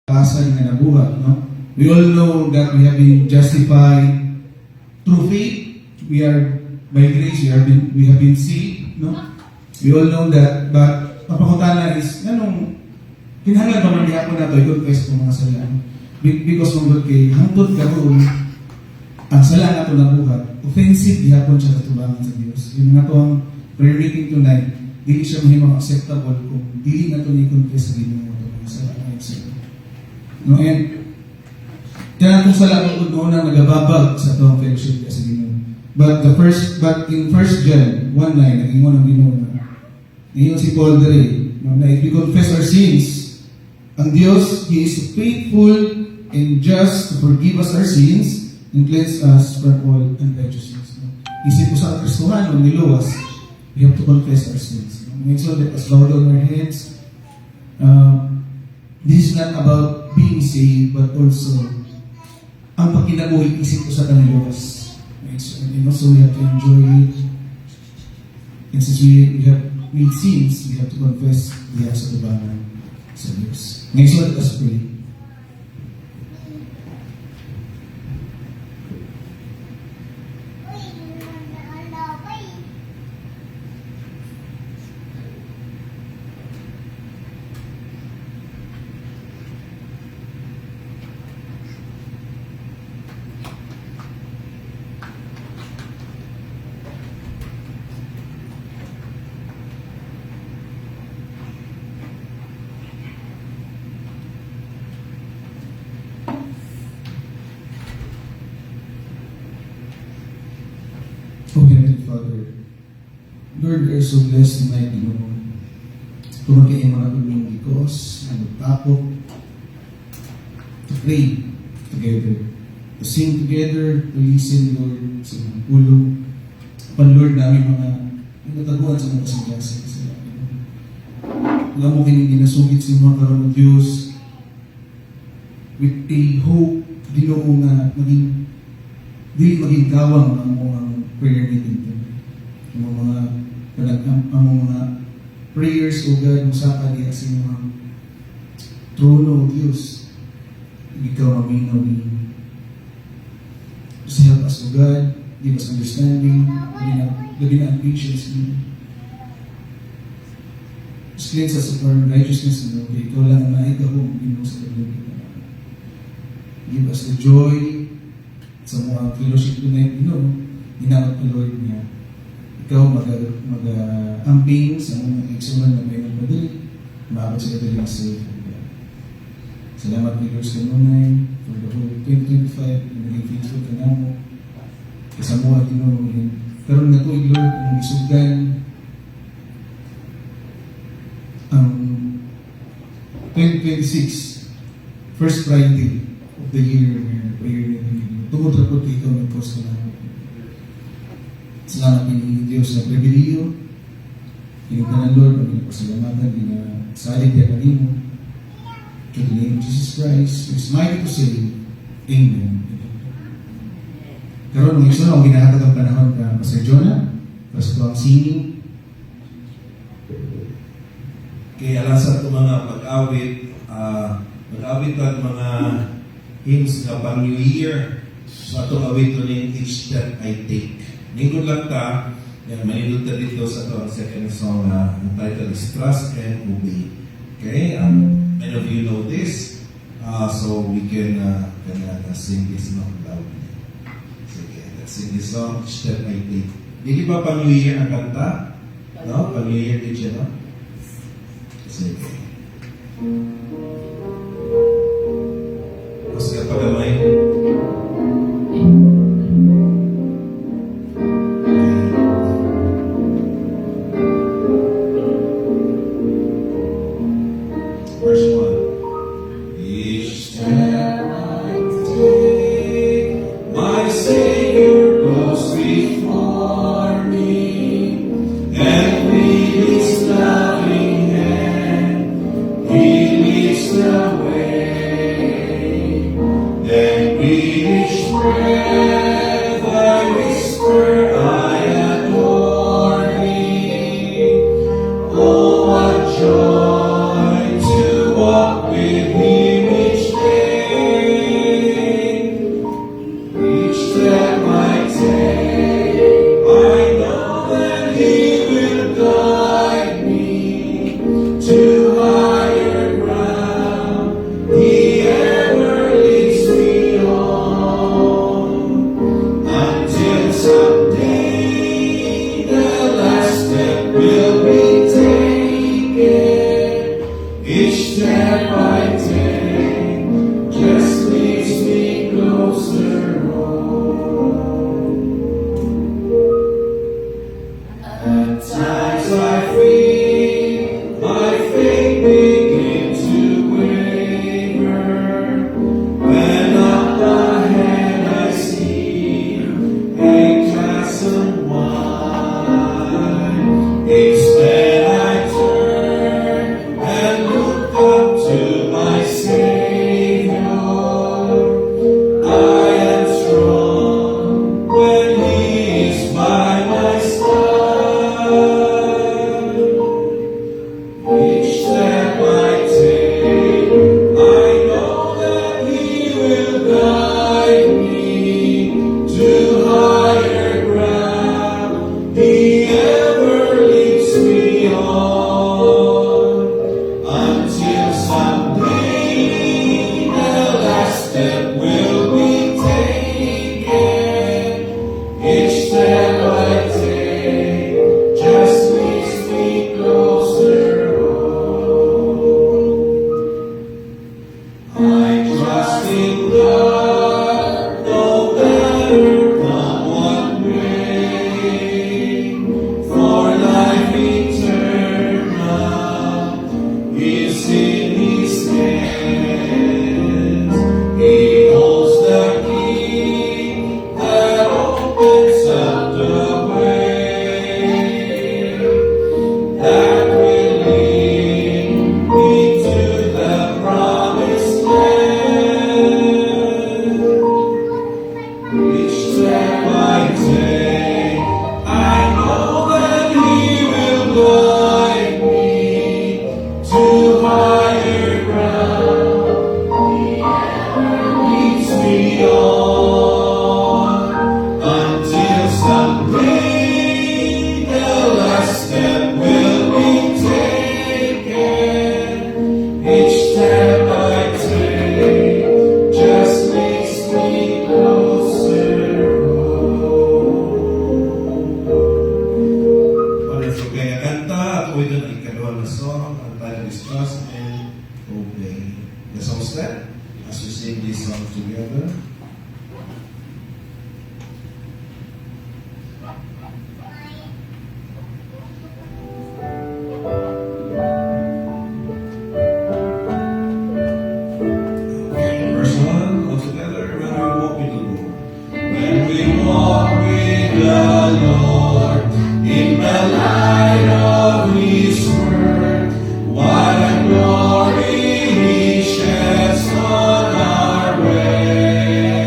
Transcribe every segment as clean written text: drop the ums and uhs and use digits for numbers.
Pasan nga nabuhat, no? We all know that we have been justified through faith. We are, by grace, we have been saved, no? We all know that, but papakutana is, kinahanglan pa man diha ko na ito, i-confess ko mga sala. Because kung kay hangtod ka roon, ang sala nga ito nabuhat, offensive diha ko siya sa tubangan sa Diyos. Yung nga ito ang prayer meeting tonight, hindi siya mahimang acceptable kung dili na ito ni-confess sa Ginoo ito mga sala. No, and kaya kung sa lakong una nagababag sa itong fellowship sa Ginoo. But in 1 John 1:9, nag-ingon ang Ginoo na ngayon si Paul Dere, na if we confess our sins, ang Diyos, He is faithful and just to forgive us our sins and cleanse us from all unrighteousness. Isip ko sa Kristohan, nung niluwas, we have to confess our sins. So let us bow down our heads. This is not about being saved, but also ang pagkinabuhi isip ko sa kaniluwas. And also we have to enjoy it. And since we have made sins, we have to confess the acts of the banner sa Diyos. Ngayon, so let us pray. Oh, Heavenly Father, Lord, we are so blessed tonight, Lord. Kung kayo mga tulong because and magtapok to pray together, to sing together, to listen, Lord, sa mga pulong. Pan, Lord, namin mga nataguan sa mga kasagyasa. Alam mo kining ginasugit sa mga karoon ng Diyos with a hope, Ginoo nga maging kawang ang mga prayer meeting ito. Ang mga prayers, O God, musaka diya sa mga trono, O Diyos. Ikaw maminaw ni. Just help us, O God. Give us understanding. Labi na ang patience ni. Just cleanse us of our righteousness, O God. Ikaw lang ang naigahong Ginoo sa paglabi. Give us the joy sa mga fellowship tonight, Ginoo. Ginamit ko, Lord, niya. Ikaw mag-amping sa mga eksulan na may magmadali, maabot sa kadaling safe. Salamat ni Lord sa nunay for the whole 2025 and naging faithful ka na mo. Kasamuha, Ginoo. Karoon na to, Lord, ang isugan ang 2026 first Friday of the year prayer meeting. Tungod na po ikaw nag-post na namin. Salamat ni Diyos na pribiliyo. Pinagdanan, Lord, ang pasalamatan, salig niya kanimo. In the name of Jesus Christ, who is mighty to save. Amen. Karoon, ng iso na, ang ginahatag ang panahon ka, Pastor Jonah, Pastor ang singing. Kaya alam sa ito mga pag-awit, mag-awit at mga hymns na pang New Year, sa itong awit ko ng Each Step I Take. Lingkod lang ta, manindot ka dito sa ito ang second song na ang title is Trust and Obey. Okay? Many of you know this, so we can sing this song loudly. Sige, let's sing this song, Each Step I Take. Hindi ba pang New Year ang kanta? No? Pang New Year din siya, no? Sige. Mas kapagamay. Verse 1. Each step I take, my Savior goes before me, and with His loving hand, He leads the way. Then with each breath I whisper, I adore Thee. Oh, what joy to walk with Him each in God, no matter come what may. For life eternal is in His hands. He holds the key that opens up the way that will lead me to the promised land. Each step I take, I know that He will guide me to higher ground. Leads me on until someday the last step will be taken. Each step I take just makes me closer. Wonderful kaya kanta at uwi doon ang ikaduha na song. Ang title is Trust and Obey. The song step as we sing this song together. Okay, verse 1, all together, when we walk with the Lord. When we walk with the Lord in the light of His word, what a glory He sheds on our way.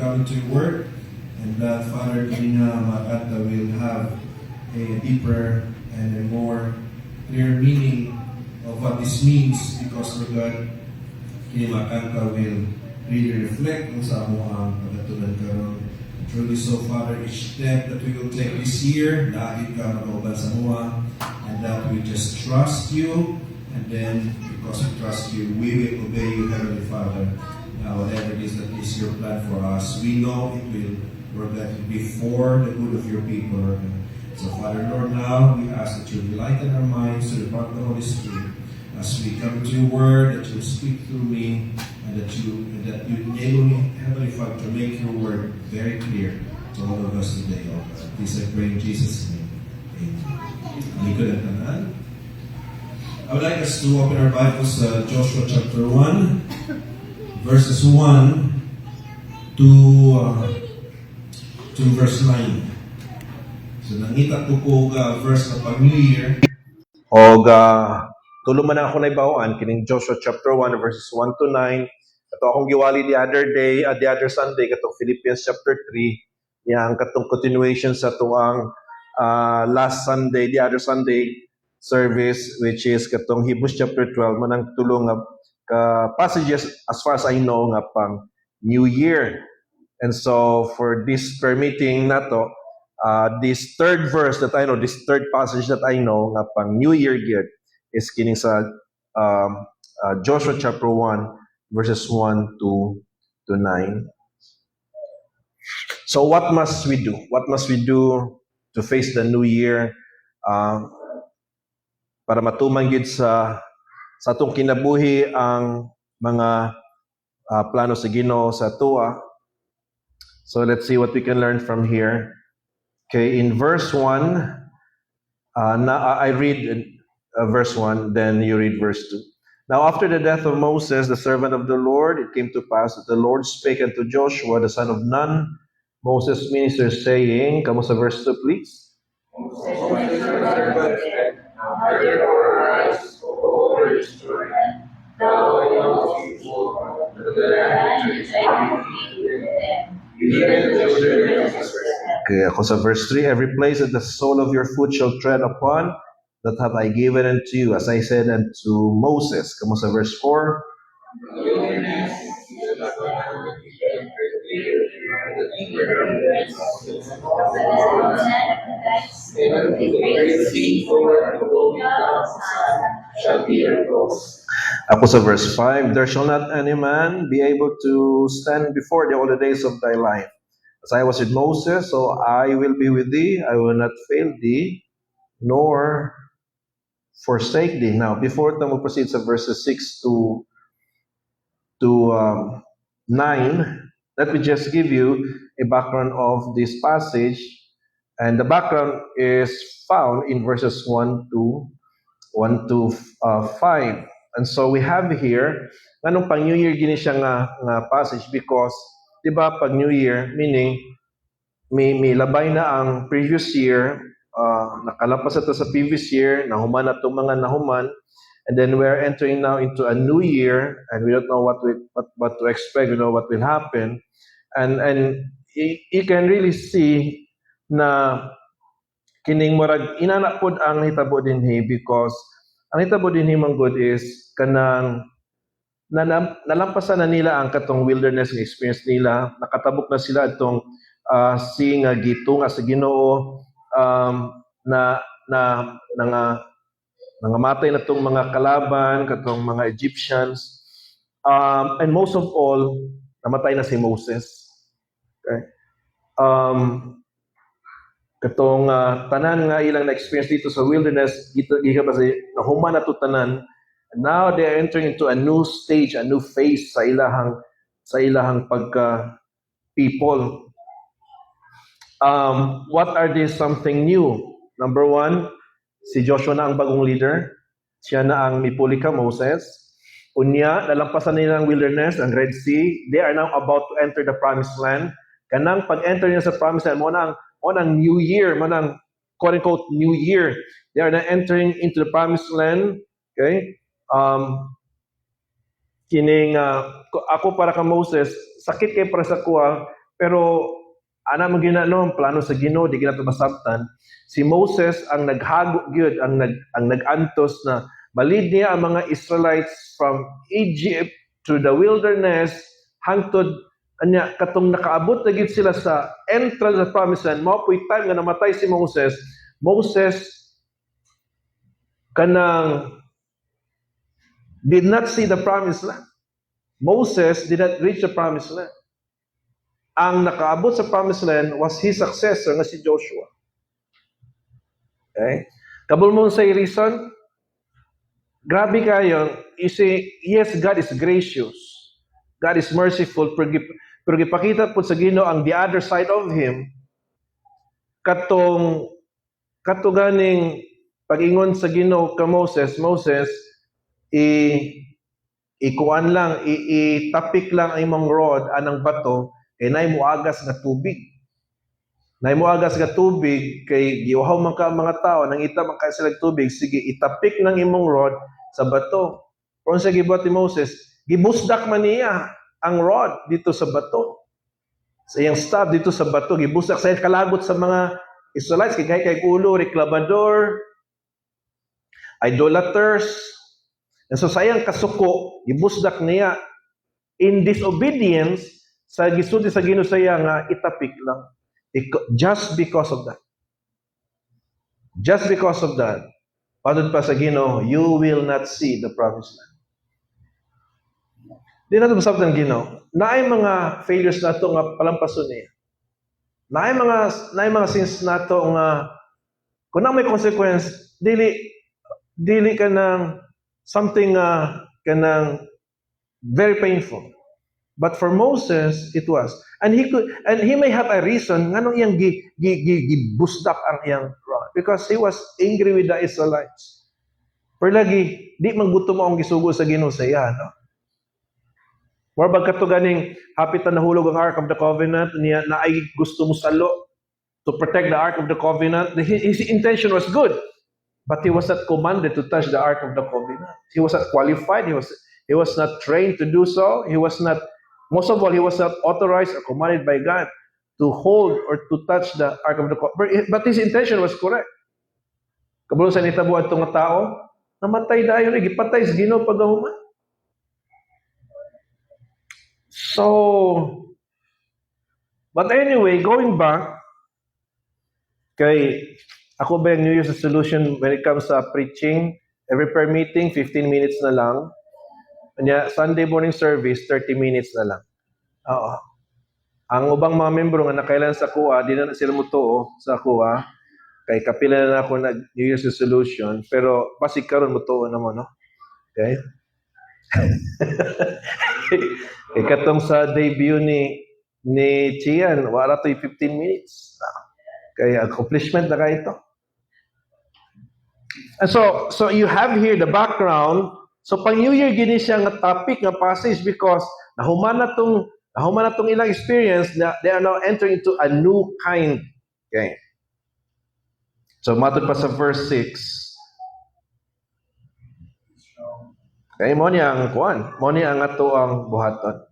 come into your word, and that, Father, kini nga makata will have a deeper and a more clear meaning of what this means, because, Lord God, kini makata will really reflect kung sa amo ang pagkatunan karon. Truly so, Father, each step that we will take this year, dahil ka makauban sa mua, and that we just trust you, and then, because we trust you, we will obey you, Heavenly Father. Now, whatever it is that is your plan for us, we know it will, Lord, that it be for the good of your people, Lord. So, Father, Lord, now we ask that you enlighten our minds to the power of the Holy Spirit as we come to your word, that you speak through me, and that you enable me, Heavenly Father, to make your word very clear to all of us today, oh God. Please, I pray in Jesus' name. Amen. I would like us to open our Bibles to Joshua chapter 1, verses 1 to verse 9. So, nangita ko verse na pag New Year. O tulo man ako na ibawaan, kining Joshua chapter 1, verses 1 to 9. Ito akong giwali the other day, the other Sunday, katong Philippians chapter 3. Yang katong continuation sa tuang last Sunday, the other Sunday service, which is katong Hebrews chapter 12, manang tulong nga passages as far as I know nga pang New Year. And so for this prayer meeting na to, this third verse that I know, this third passage that I know nga pang New Year gear is kining sa Joshua chapter 1 verses 1 to 9. So what must we do? What must we do to face the new year? Para matumang gid sa atong kinabuhi ang mga plano sa Ginoo sa tuwa. So let's see what we can learn from here. Okay, in verse 1, I read verse 1, then you read verse 2. Now after the death of Moses, the servant of the Lord, it came to pass that the Lord spake unto Joshua, the son of Nun, Moses' minister, saying, come sa verse 2, please. Okay, ako sa verse 3, every place that the sole of your foot shall tread upon, that have I given unto you, as I said unto Moses. Come sa verse 4. Ako sa verse 5, there shall not any man be able to stand before thee all the days of thy life. As I was with Moses, so I will be with thee. I will not fail thee, nor forsake thee. Now, before we proceed sa verses 6 to 9, let me just give you a background of this passage. And the background is found in verses 1 to 5. And so we have here, anong pang New Year gini siya nga passage because, di ba, pag New Year, meaning, may labay na ang previous year, nakalampas ito sa previous year, nahuman na itong mga nahuman, and then we're entering now into a new year, and we don't know what to expect, we know what will happen, and you can really see na kining murag inanak pod ang hitabo dinhi because ang hitabo dinhi manggod is kanang nalampasan na nila ang katong wilderness nga experience nila, nakatabok na sila itong seeing gitunga sa Ginoo, nangamatay na itong mga kalaban, katong mga Egyptians, and most of all, namatay na si Moses. Okay? Katong tanan nga ilang na-experience dito sa wilderness, nahuman na ito tanan. And now they are entering into a new stage, a new phase sa ilahang pagka-people. What are these something new? Number 1, si Joshua na ang bagong leader. Siya na ang mipuli ka Moses. Unya, nalampasan nila ang wilderness, ang Red Sea. They are now about to enter the promised land. Kanang pag-enter niya sa promised land, mo nang new year, mo nang quote-unquote new year. They are now entering into the promised land. Okay? Kining ako para ka Moses, sakit kay para sa kuha Pero ana mo ginano ang plano sa Ginoo di ginato masabtan. Si Moses ang naghago gyud ang nagantos na balid niya ang mga Israelites from Egypt to the wilderness hangtod anya katong nakaabot na gyud sila sa entrance sa promised land. Mao puy time nga namatay si Moses. Moses kanang did not see the promised land. Moses did not reach the promised land. Ang nakaabot sa promised land was his successor nga si Joshua. Okay? Kabul mo sa reason, grabe kayo, you say, yes, God is gracious. God is merciful, pero gipakita po sa Ginoo ang the other side of Him, katuganing pag-ingon sa Ginoo ka Moses, ikuan lang, itapik lang ang imong rod, anang bato, kay nay muagas nga tubig. Nay muagas nga tubig, kay giuhaw man ka ang mga tao, nang ita man ka sila tubig, sige, itapik ng imong rod sa bato. Kung sa gibuhat ni Moses, gibusdak man niya ang rod dito sa bato. Sa iyang stab dito sa bato, gibusdak sa kalagot sa mga Israelites, kay ulo, reklamador, idolaters. And so sayang kasuko, gibusdak niya in disobedience sa gisulti sa Ginoo saya nga itapik lang. Just because of that. Just because of that. Padud pa sa Ginoo, you will not see the promised land. Di na ito masabot ng Ginoo. Naay mga failures na ito nga palampason niya. Naay mga sins na ito nga kung na may consequence, dili ka ng something kanang very painful. But for Moses, it was. And he may have a reason nganong iyang gibusdak ang iyang rod because he was angry with the Israelites. Pero lagi di man gusto mo ang gisugo sa Ginoo sa iya, no? More bagkat to ganing hapit na nahulog ang Ark of the Covenant niya na ay gusto mo salo to protect the Ark of the Covenant. His intention was good, but he was not commanded to touch the Ark of the Covenant. He was not qualified. He was not trained to do so. Most of all, he was not authorized or commanded by God to hold or to touch the Ark of the Covenant. But his intention was correct. Kabalo sa nitabuan itong tao, namatay dayon, gipatay sa Ginoo pagkahuman. So, but anyway, going back, kay ako ba yung New Year's resolution when it comes sa preaching, every prayer meeting, 15 minutes na lang. Kanya, Sunday morning service, 30 minutes na lang. Oo. Ang ubang mga membro nga nakailan sa kuha, di na sila mutuo sa kuha. Kay kapila na ako na New Year's resolution, pero pasig karon mutuo na mo, no? Okay? Katong sa debut ni Chian, wala to 15 minutes. Kaya accomplishment na kayo ito. And so you have here the background. So pang New Year gini siya nga topic nga passage because nahuman na tong ilang experience na they are now entering into a new kind. Okay. So matod pa sa verse 6. Okay, mo niya ang kuan. Mo niya ang ato ang buhaton.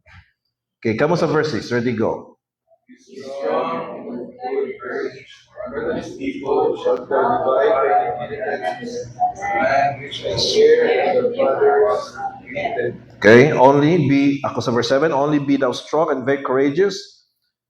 Okay, kamo sa verse 6. Ready, go. Be strong and good courage. For these people shall divide by inheritance, and which shall share the brothers with them. Okay, ako sa verse 7, only be thou strong and very courageous,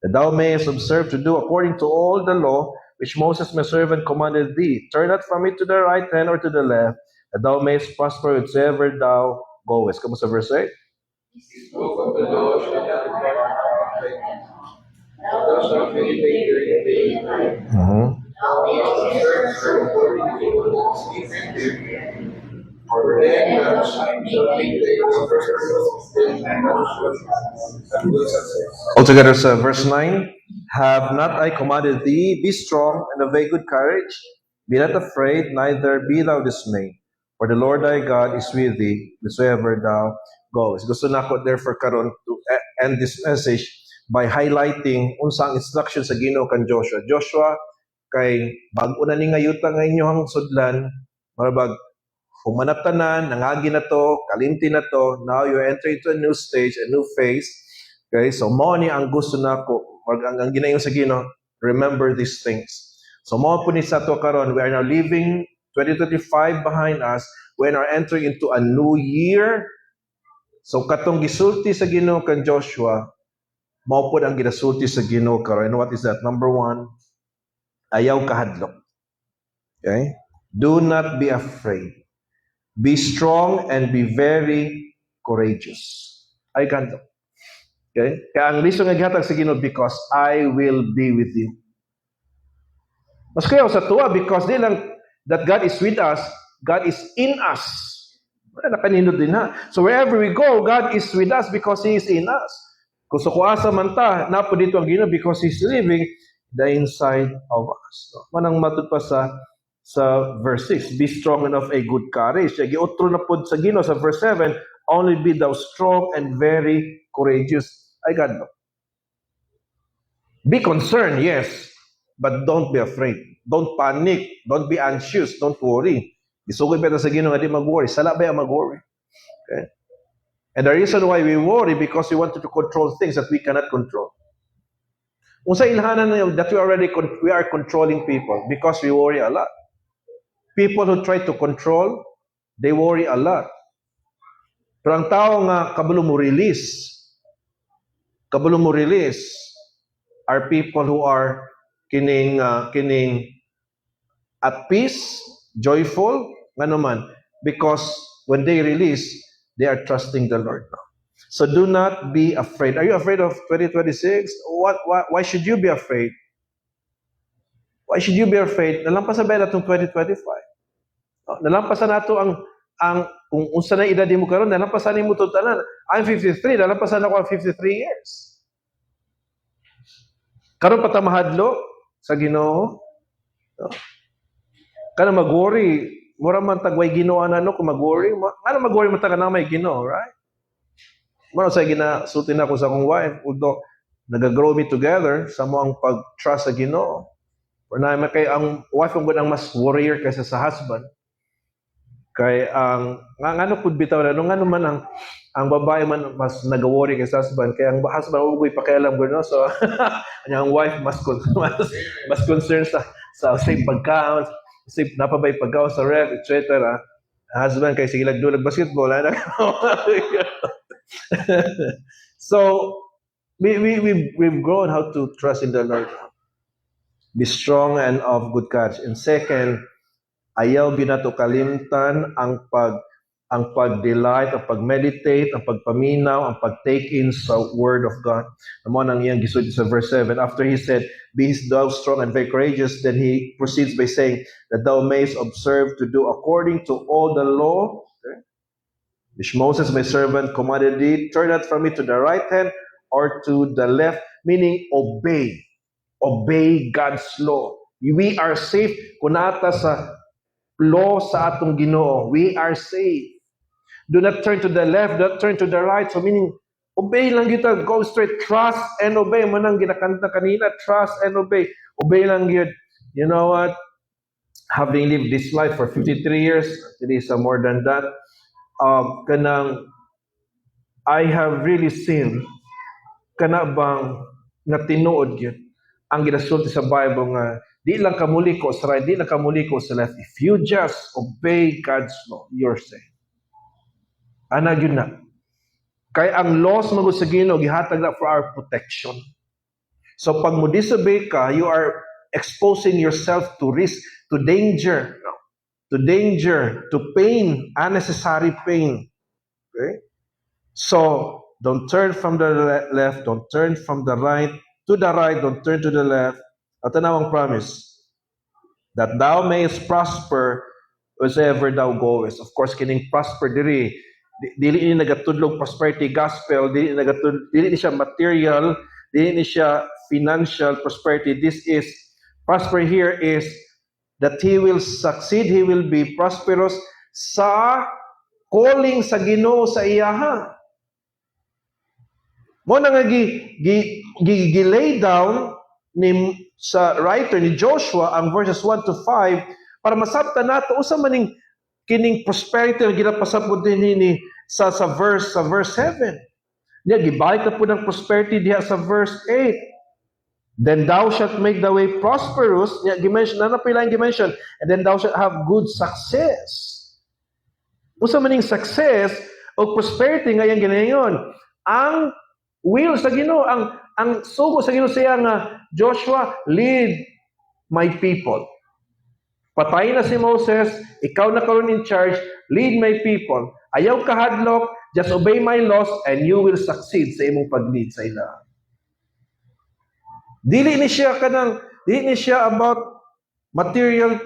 that thou mayest observe to do according to all the law which Moses my servant commanded thee. Turn not from it to the right hand or to the left, that thou mayest prosper whithersoever thou goest. Kamo sa verse 8. The book of the law shall not depart from thy mouth. Thou shalt meditate therein day and night. Thou shalt observe according to all that is written. For then thou shalt make thy prosperity, and thou shalt have good success. Altogether sa verse 9, have not I commanded thee, be strong and of very good courage, be not afraid, neither be thou dismayed. For the Lord thy God is with thee, whithersoever thou goest. Gusto na ko therefore karon to end this message by highlighting unsang instruction sa Ginoo kan Joshua. Joshua, kay bag-o na ni ngayuta nga inyong sudlan, marabag humanap tanan, nangagi na to, kalimti na to, now you enter into a new stage, a new phase. Okay, so mo ni ang gusto na ko ang ginayon sa Ginoo, remember these things. So mao po ni sa to karon, we are now leaving 2025 behind us. We are entering into a new year. So katong gisulti sa Ginoo kan Joshua, mao po ang ginasulti sa Ginoo karon. And what is that? Number 1, ayaw kahadlok. Okay? Do not be afraid. Be strong and be very courageous. Ay kahadlok. Okay? Kaya ang reason nga gihatag sa Ginoo, because I will be with you. Mas kayo sa tuwa, because di lang that God is with us, God is in us. Nakanindot din ha. So wherever we go, God is with us because He is in us. Kung sa kuasa man ta, napo dito ang Ginoo because He's living the inside of us. So, manang matod pa sa verse 6, be strong and of a good courage. Giotro na pod sa Ginoo sa verse 7, only be thou strong and very courageous. Ay God, no. Be concerned, yes, but don't be afraid. Don't panic. Don't be anxious. Don't worry. Isugod pa sa Ginoo nga di mag-worry. Sala ba yung mag-worry? Okay? And the reason why we worry, because we wanted to control things that we cannot control. Kung sa ilhanan na yun, that we are controlling people because we worry a lot. People who try to control, they worry a lot. Pero ang tao nga kabalo mo release are people who are kining at peace, joyful, nga naman, because when they release, they are trusting the Lord. So do not be afraid. Are you afraid of 2026? Why should you be afraid? Why should you be afraid? Nalampasan ba natong 2025? Nalampasan nato ang kung unsa na edad mo karon, nalampasan nimo to tanan. I'm 53, nalampasan ako ang 53 years. Karon pa ta mahadlo sa Ginoo. Kana mag-worry, mura man tagway Ginoo ano kung mag-worry, ano mag-worry man ta kana may Ginoo, right? Mano sa sulti na ko sa akong wife, although nagagrow me together sa mo ang pag-trust sa Ginoo. Pero na kay ang wife ang mas warrior kaysa sa husband. Kay ang ngano pud bitaw na ngano man ang babae man mas nag-worry kaysa husband, kay ang husband ugoy pakialam gud no. So ang wife mas concerned sa safe pagkaon, safe napabay pagkaon sa ref, etc. Husband kay sige lagdulag basketball ana. So we've grown how to trust in the Lord. Be strong and of good courage. And second, ayaw binato kalimtan ang pag-delight, ang pag-meditate, ang pagpaminaw, ang pag-take in sa Word of God. Naman ang iyang gisud sa verse 7. After he said, be thou strong and very courageous, then he proceeds by saying, that thou mayest observe to do according to all the law, which Moses my servant commanded thee, turn not from it to the right hand or to the left, meaning obey. Obey God's law. We are safe kunata sa law sa atong Ginoo. We are safe. Do not turn to the left, do not turn to the right. So meaning, obey lang kita, go straight, trust and obey. Manang ginakanta kanina, trust and obey. Obey lang yun. You know what? Having lived this life for 53 years, it is more than that, I have really seen kanabang nga tinuod yun ang ginasulti sa Bible nga di lang kamuli ko sa right, di lang kamuli ko sa left. If you just obey God's law, you're safe. Ana yun na. Kay ang laws magud sa Ginoo gihatag na for our protection. So pag mo disobey ka, you are exposing yourself to risk, to danger, to pain, unnecessary pain. Okay? So don't turn from the left, don't turn from the right to the right, don't turn to the left. At ang promise, that thou mayest prosper wherever thou goest. Of course, kining prosper diri, dili ni nagatudlog prosperity gospel, dili ni siya material, dili ni siya financial prosperity. This is, prosper here is that he will succeed, he will be prosperous sa calling sa Ginoo sa iyaha. Mo na nga gi-lay down ni sa writer ni Joshua ang verses 1 to 5 para masabtan nato usa maning kining prosperity nga ginapasabot din ni sa verse 7. Niya gibalik na po ng prosperity diha sa verse 8. Then thou shalt make the way prosperous. Yeah, gimension na pila gimension. And then thou shalt have good success. Usa maning success o prosperity nga yang ginayon. Ang will sa Ginoo, ang sugo sa Ginoo siya nga Joshua, lead my people. Patay na si Moses, ikaw na karon in charge, lead my people. Ayaw kahadlok, just obey my laws and you will succeed sa imong pag-lead sa ila. Dili ni siya about material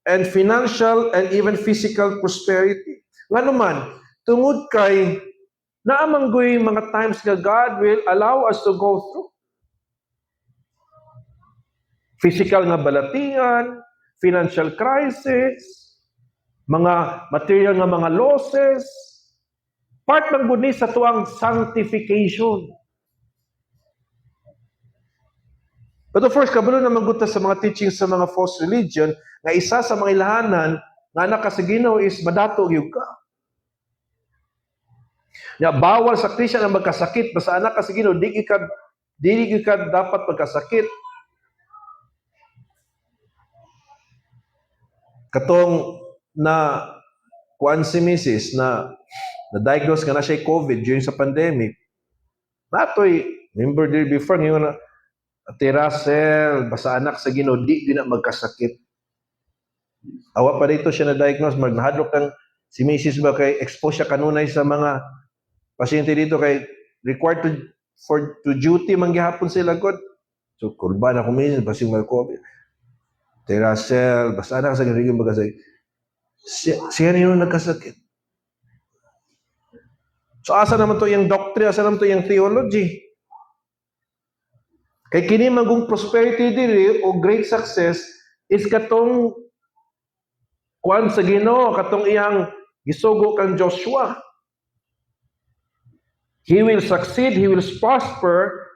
and financial and even physical prosperity. Nga naman, tungod kay naamanggoy mga times nga God will allow us to go through. Physical nga balatian, financial crisis, mga material nga mga losses, part ng guni sa tuang sanctification. But of course, kabalo na maguta sa mga teachings sa mga false religion, nga isa sa mga ilahanan, nga anak ka sa Ginoo is madato gyud ka. Nga bawal sa Kristiyan ang magkasakit, basta anak ka sa Ginoo, di ka dapat magkasakit. Katong na kuan si Mrs. na diagnose nga na siya COVID during sa pandemic. Natoy, remember there before, ngayon na, Ate Russell, basta anak sa Ginoo, di na magkasakit. Awa pa dito siya na-diagnose, magnahadlok ng si Mrs. ba kay expose siya kanunay sa mga pasyente dito kay required to duty manggihapon sila god. So, kurban ako Mrs. basta may COVID. Ate Russell, basta anak sa Ginoo, magkasakit. Siya na yung nagkasakit. So, asa naman to yung doctrine, asa naman to yung theology? Kay kini magong prosperity diri o great success is katong kuan sa Ginoo, katong iyang gisugo kang Joshua. He will succeed, he will prosper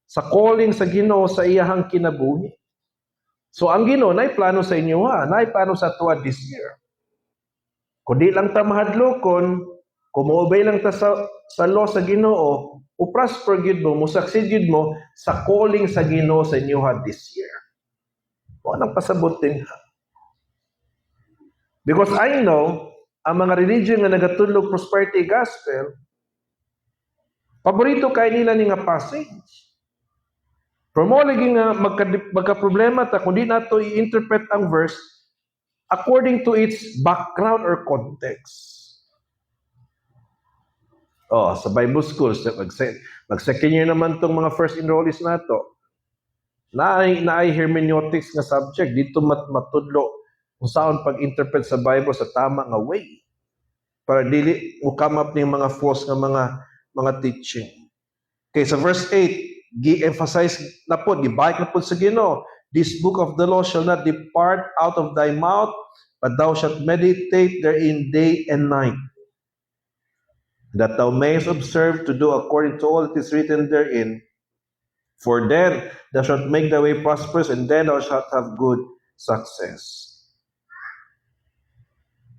sa calling sa Ginoo sa iyang kinabuhi. So ang Ginoo nay plano sa inyo nay plano sa tuwa this year. Kundi lang ta mahadlokon, kumuobey lang ta sa law sa Ginoo, o prosper gyud mo, succeed gyud mo sa calling sa Ginoo sa inyo this year. O anong pasabot din ha? Because I know, ang mga religion nga nagatudlog prosperity gospel, paborito kay nila ni nga passage. Pero mo lagi nga magka-problema ta kung di nato i-interpret ang verse according to its background or context. Oh, sa Bible schools, mag-second year naman tong mga first enrollees nato. Naay hermeneutics nga subject dito matudlo kung saan pag-interpret sa Bible sa tama nga way para dili mo come up ning mga false nga mga teaching. Okay, sa verse 8, gi-emphasize na po, gibalik na po sa Ginoo, this book of the law shall not depart out of thy mouth, but thou shalt meditate therein day and night, that thou mayest observe to do according to all that is written therein. For then thou shalt make thy way prosperous, and then thou shalt have good success.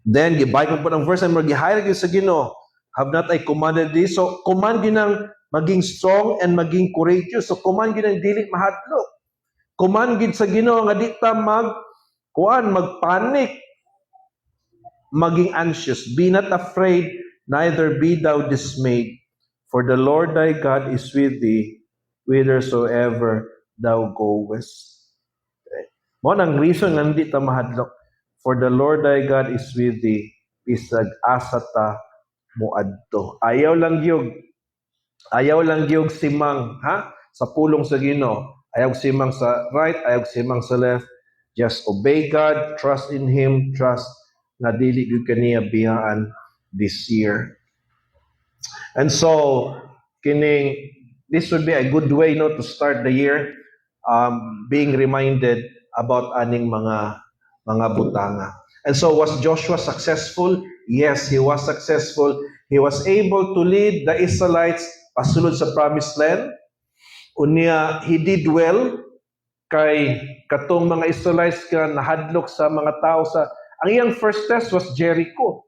Then, gibalik mo po ng verse, and mag-highlight yun sa Ginoo, have not I commanded thee? So, command yun ang maging strong and maging courageous. So, command yun ang dili mahadlok. Command yun sa Ginoo, nga di ta magpanic, maging anxious. Be not afraid, neither be thou dismayed, for the Lord thy God is with thee, whithersoever thou goest. Okay. Mo nang reason nga hindi ta mahadlok. For the Lord thy God is with thee, bisag asa ta moadto. Ayaw lang gyud simang sa pulong sa Ginoo. Ayaw simang sa right, ayaw simang sa left. Just obey God, trust in Him, trust na dili gyud kaniya biyaan this year. And so, this would be a good way to start the year, being reminded about aning mga butanga. And so, was Joshua successful? Yes, he was successful. He was able to lead the Israelites pasulod sa promised land. Unya, he did well kay katong mga Israelites ka nahadlok sa mga tao ang iyang first test was Jericho.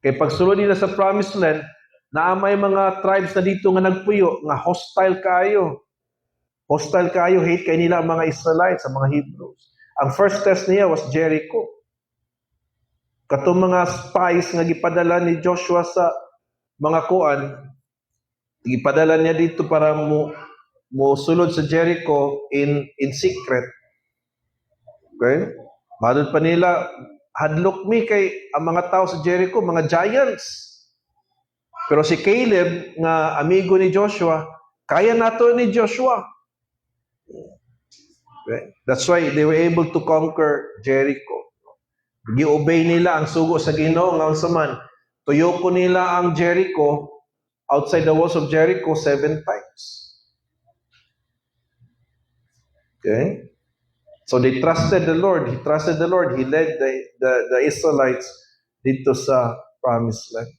Kay pagsulod nila sa promised land, naamay mga tribes na dito nga nagpuyo, nga hostile kayo. Hostile kayo, hate kayo nila ang mga Israelites, ang mga Hebrews. Ang first test niya was Jericho. Katong mga spies nga gipadala ni Joshua sa mga kuan, gipadala niya dito para mo sulod sa Jericho in secret. Okay? Madod pa nila, hadlok mi kay ang mga tao sa Jericho, mga giants. Pero si Caleb, nga amigo ni Joshua, kaya nato ni Joshua. Okay? That's why they were able to conquer Jericho. Giobey nila ang sugo sa Ginoo nga unsa man. Tuyoko nila ang Jericho outside the walls of Jericho 7 times. Okay? So they trusted the Lord. He trusted the Lord. He led the Israelites dito sa promised land.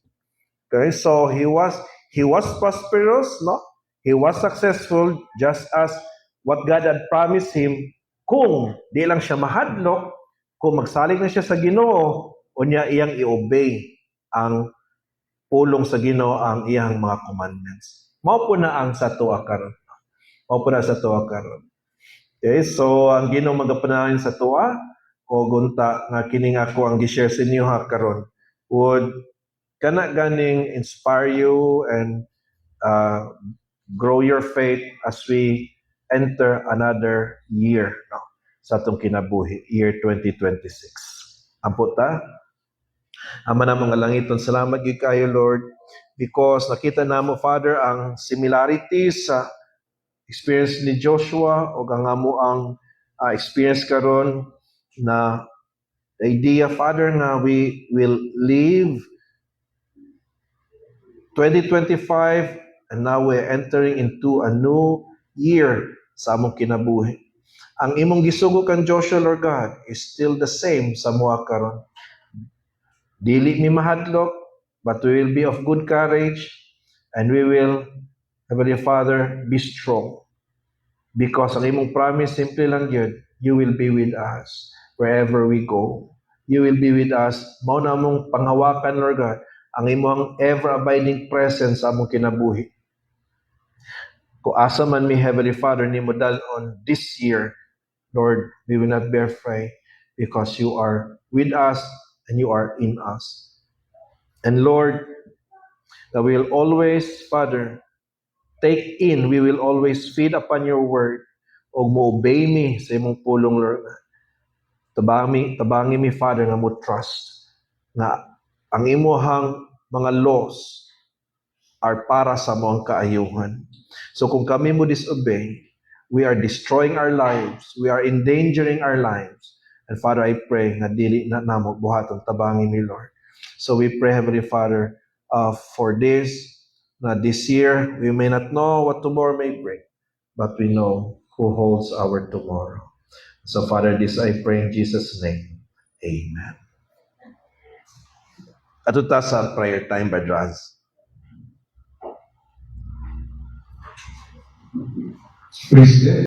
Okay? So he was prosperous, no? He was successful just as what God had promised him. Kung di lang siya mahadlok, kung magsalig na siya sa Ginoo, unya iyang i-obey ang pulong sa Ginoo, ang iyang mga commandments. Mao po na ang sa tuwa karon. Mao po na sa tuwa karon. Okay, so ang Ginoo magapanalangin sa tuwa o gunta nga kining ako ang gi-share sa inyo ha karon would kana ganing inspire you and grow your faith as we enter another year, no, sa atong kinabuhi, year 2026. Ampo ta? Ama na mga langiton, salamat gyud kayo Lord because nakita namo Father ang similarities sa experience ni Joshua o ang amo ang experience karon na the idea Father na we will live 2025 and now we're entering into a new year sa among kinabuhi. Ang imong gisugo kang Joshua, Lord God, is still the same sa mua karon. Dili mi mahadlok, but we will be of good courage and we will, Heavenly Father, be strong. Because ang imong promise, simple lang yun, you will be with us wherever we go. You will be with us. Mao na mong panghawakan, Lord God, ang imong ever-abiding presence sa among kinabuhi. Kung asa man mi, Heavenly Father, ni mo on this year, Lord, we will not be afraid because you are with us and you are in us. And Lord, that we will always, Father, take in, we will always feed upon your word o mo-obey mi sa imong pulong, Lord. Tabangi mi, Father, nga mo trust na ang imuhang mga laws are para sa mga kaayuhan. So kung kami mo disobey, we are destroying our lives. We are endangering our lives. And Father, I pray na dili na namo buhaton tabangi mi, Lord. So we pray, Heavenly Father, for this, na this year, we may not know what tomorrow may bring, but we know who holds our tomorrow. So Father, this I pray in Jesus' name. Amen. Ato ta sa prayer time, Badras. Praise God.